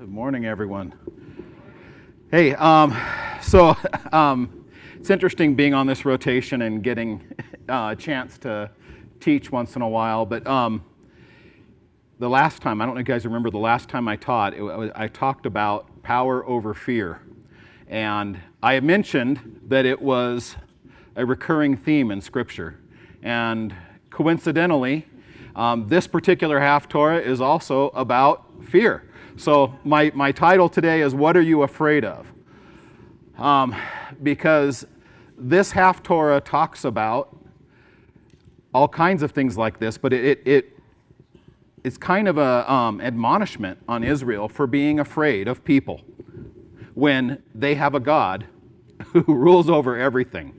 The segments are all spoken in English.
Good morning, everyone. Hey, so it's interesting being on this rotation and getting a chance to teach once in a while. But the last time, I don't know if you guys remember, the last time I taught, I talked about power over fear. And I had mentioned that it was a recurring theme in Scripture. And coincidentally, this particular Haftarah is also about fear. So my title today is, What Are You Afraid Of? Because this Haftarah talks about all kinds of things like this, but it's kind of a admonishment on Israel for being afraid of people when they have a God who rules over everything.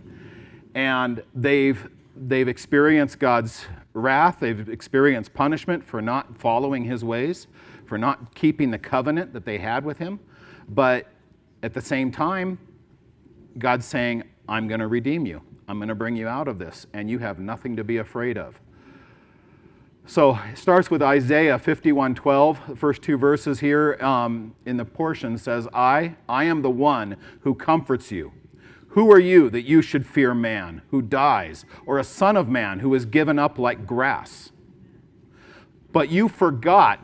And they've experienced God's wrath, they've experienced punishment for not following his ways, for not keeping the covenant that they had with him. But at the same time, God's saying, I'm going to redeem you. I'm going to bring you out of this, and you have nothing to be afraid of. So it starts with Isaiah 51:12. The first two verses here in the portion says, I am the one who comforts you. Who are you that you should fear man who dies, or a son of man who is given up like grass? But you forgot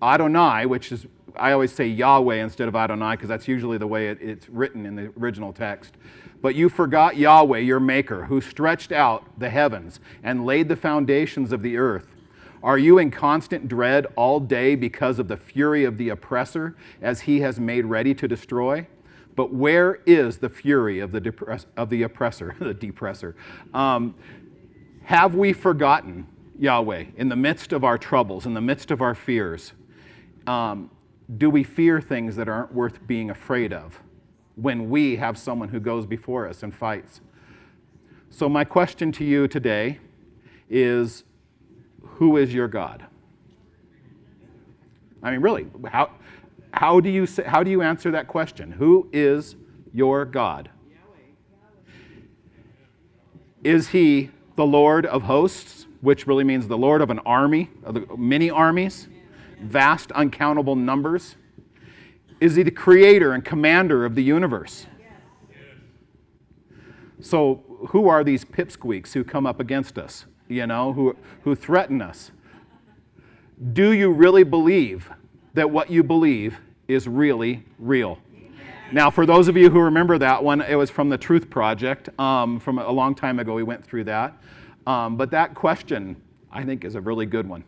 Adonai, which is, I always say Yahweh instead of Adonai because that's usually the way it's written in the original text. But you forgot Yahweh, your maker, who stretched out the heavens and laid the foundations of the earth. Are you in constant dread all day because of the fury of the oppressor, as he has made ready to destroy? But where is the fury of the oppressor, the depressor? Have we forgotten Yahweh in the midst of our troubles, in the midst of our fears? Do we fear things that aren't worth being afraid of when we have someone who goes before us and fights? So my question to you today is, who is your God? I mean, really, how do you answer that question? Who is your God? Is he the Lord of hosts, which really means the Lord of an army, of many armies, vast uncountable numbers? Is he the creator and commander of the universe? So who are these pipsqueaks who come up against us, who threaten us? Do you really believe that what you believe is really real? Now, for those of you who remember that one, it was from the Truth Project. From a long time ago, we went through that. But that question, I think, is a really good one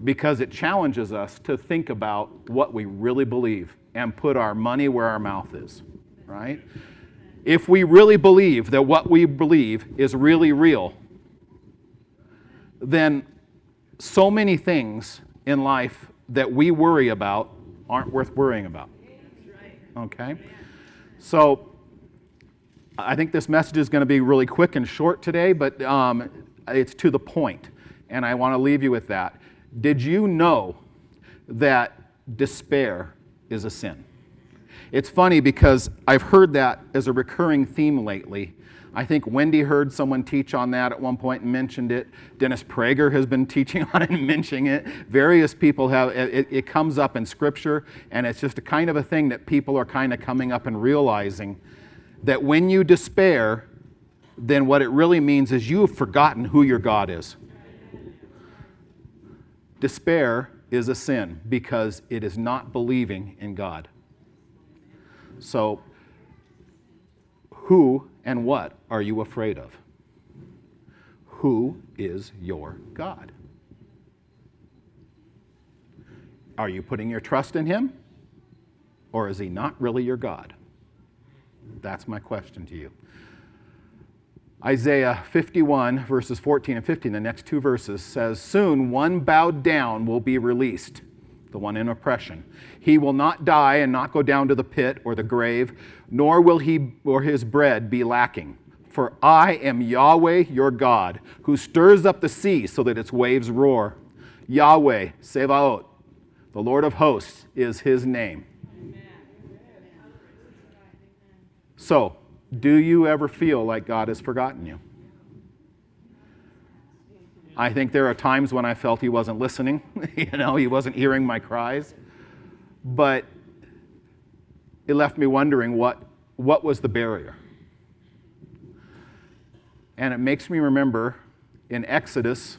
because it challenges us to think about what we really believe and put our money where our mouth is, right? If we really believe that what we believe is really real, then so many things in life that we worry about aren't worth worrying about. Okay? So I think this message is going to be really quick and short today, but it's to the point, and I want to leave you with that. Did you know that despair is a sin? It's funny because I've heard that as a recurring theme lately. I think Wendy heard someone teach on that at one point and mentioned it. Dennis Prager has been teaching on it and mentioning it. Various people have. It comes up in Scripture, and it's just a kind of a thing that people are kind of coming up and realizing that when you despair, then what it really means is you have forgotten who your God is. Despair is a sin because it is not believing in God. So, who and what are you afraid of? Who is your God? Are you putting your trust in him? Or is he not really your God? That's my question to you. Isaiah 51, verses 14 and 15, the next two verses, says, Soon one bowed down will be released, the one in oppression. He will not die and not go down to the pit or the grave, nor will he or his bread be lacking. For I am Yahweh your God, who stirs up the sea so that its waves roar. Yahweh, Sevaot, the Lord of hosts, is his name. So, do you ever feel like God has forgotten you? I think there are times when I felt he wasn't listening, he wasn't hearing my cries. But it left me wondering what was the barrier? And it makes me remember in Exodus,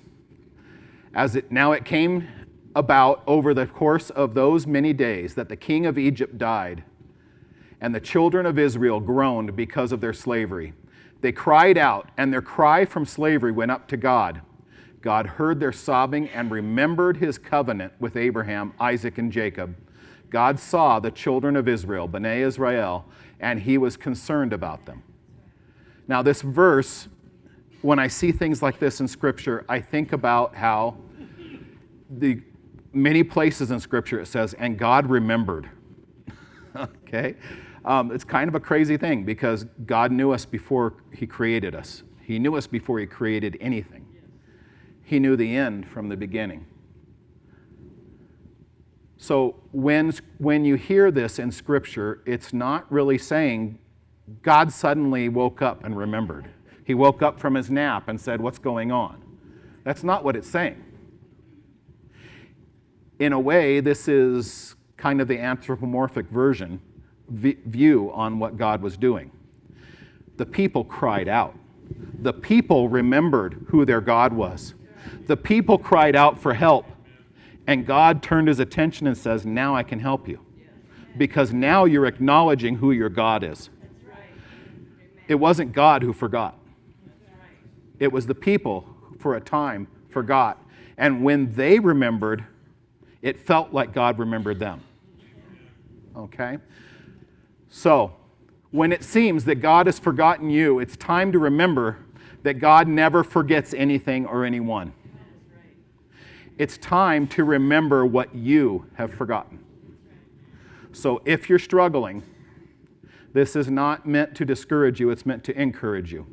it came about over the course of those many days that the king of Egypt died, and the children of Israel groaned because of their slavery. They cried out, and their cry from slavery went up to God. God heard their sobbing and remembered his covenant with Abraham, Isaac, and Jacob. God saw the children of Israel, Bnei Israel, and he was concerned about them. Now, this verse, when I see things like this in Scripture, I think about how the many places in Scripture it says, and God remembered. Okay? It's kind of a crazy thing because God knew us before he created us. He knew us before he created anything. He knew the end from the beginning. So when you hear this in Scripture, it's not really saying God suddenly woke up and remembered. He woke up from his nap and said, "What's going on?" That's not what it's saying. In a way, this is kind of the anthropomorphic view on what God was doing. The people cried out. The people remembered who their God was. The people cried out for help. And God turned his attention and says, now I can help you. Because now you're acknowledging who your God is. It wasn't God who forgot. It was the people who for a time forgot. And when they remembered, it felt like God remembered them. Okay? So, when it seems that God has forgotten you, it's time to remember that God never forgets anything or anyone. It's time to remember what you have forgotten. So if you're struggling, this is not meant to discourage you, it's meant to encourage you.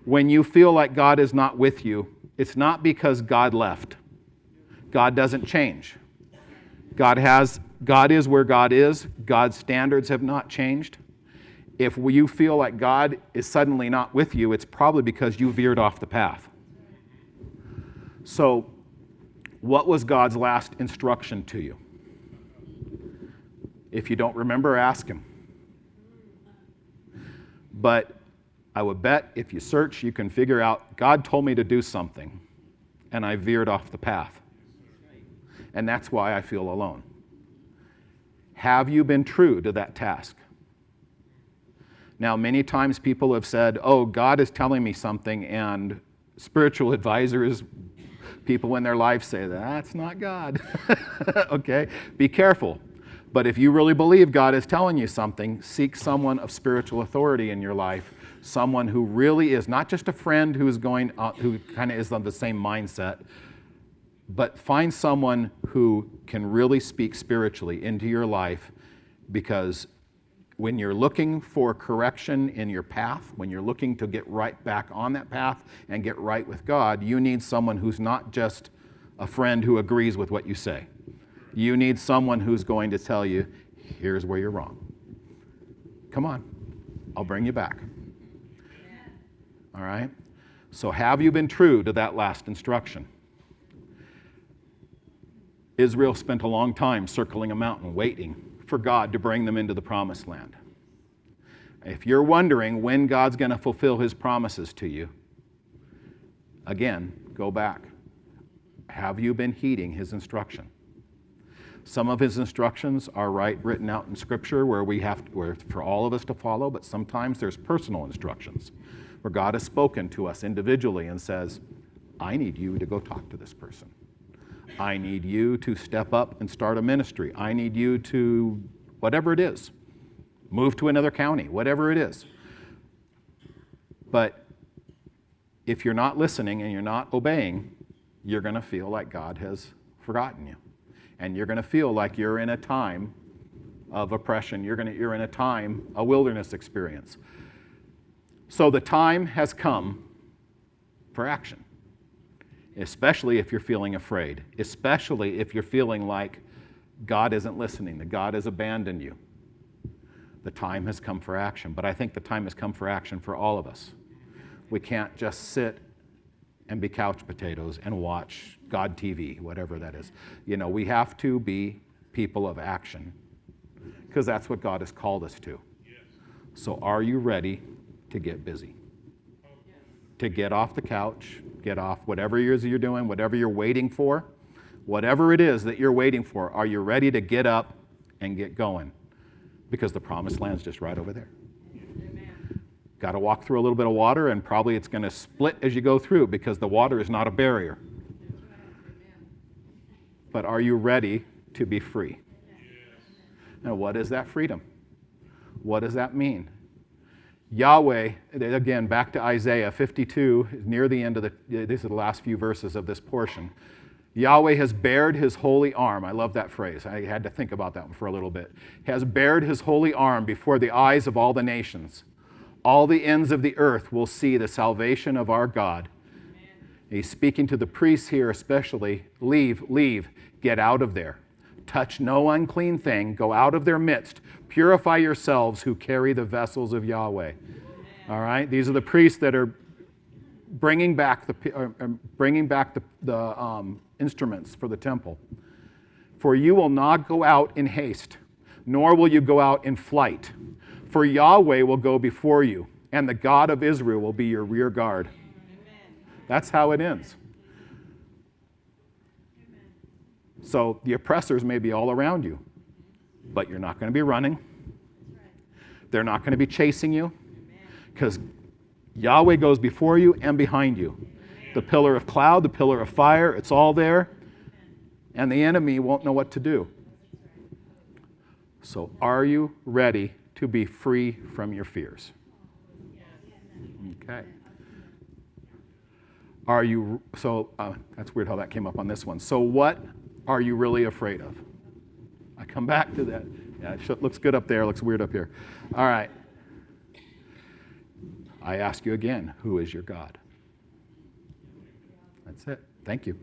When you feel like God is not with you, it's not because God left. God doesn't change. God is where God is. God's standards have not changed. If you feel like God is suddenly not with you, it's probably because you veered off the path. So, what was God's last instruction to you? If you don't remember, ask him. But I would bet if you search, you can figure out, God told me to do something, and I veered off the path. And that's why I feel alone. Have you been true to that task? Now, many times people have said, oh, God is telling me something, and spiritual advisors, people in their life say, that's not God. Okay? Be careful. But if you really believe God is telling you something, seek someone of spiritual authority in your life, someone who really is not just a friend who kind of is on the same mindset, but find someone who can really speak spiritually into your life, because when you're looking for correction in your path, when you're looking to get right back on that path and get right with God, you need someone who's not just a friend who agrees with what you say. You need someone who's going to tell you, here's where you're wrong. Come on, I'll bring you back. All right? So have you been true to that last instruction? Israel spent a long time circling a mountain waiting for God to bring them into the promised land. If you're wondering when God's going to fulfill his promises to you, again, go back. Have you been heeding his instruction? Some of his instructions are written out in Scripture where for all of us to follow, but sometimes there's personal instructions where God has spoken to us individually and says, I need you to go talk to this person. I need you to step up and start a ministry. I need you to, whatever it is, move to another county, whatever it is. But if you're not listening and you're not obeying, you're going to feel like God has forgotten you. And you're going to feel like you're in a time of oppression. You're in a time, a wilderness experience. So the time has come for action. Especially if you're feeling afraid, especially if you're feeling like God isn't listening, that God has abandoned you. The time has come for action, but I think the time has come for action for all of us. We can't just sit and be couch potatoes and watch God TV, whatever that is. We have to be people of action, because that's what God has called us to. So are you ready to get busy? To get off the couch, get off whatever it is you're doing, whatever you're waiting for, whatever it is that you're waiting for, are you ready to get up and get going? Because the promised land's just right over there. Got to walk through a little bit of water, and probably it's going to split as you go through because the water is not a barrier. But are you ready to be free? Now, what is that freedom? What does that mean? Yahweh, again, back to Isaiah 52, near the end of these are the last few verses of this portion. Yahweh has bared his holy arm. I love that phrase. I had to think about that one for a little bit. Has bared his holy arm before the eyes of all the nations. All the ends of the earth will see the salvation of our God. Amen. He's speaking to the priests here especially. Leave, get out of there. Touch no unclean thing. Go out of their midst. Purify yourselves who carry the vessels of Yahweh. Amen. All right? These are the priests that are bringing back the instruments for the temple. For you will not go out in haste, nor will you go out in flight. For Yahweh will go before you, and the God of Israel will be your rear guard. Amen. That's how it ends. So the oppressors may be all around you, but you're not going to be running. They're not going to be chasing you, because Yahweh goes before you and behind you. The pillar of cloud, the pillar of fire, it's all there, and the enemy won't know what to do. So are you ready to be free from your fears? Okay. That's weird how that came up on this one. So what are you really afraid of? I come back to that. Yeah, it looks good up there, looks weird up here. All right. I ask you again, who is your God? That's it. Thank you.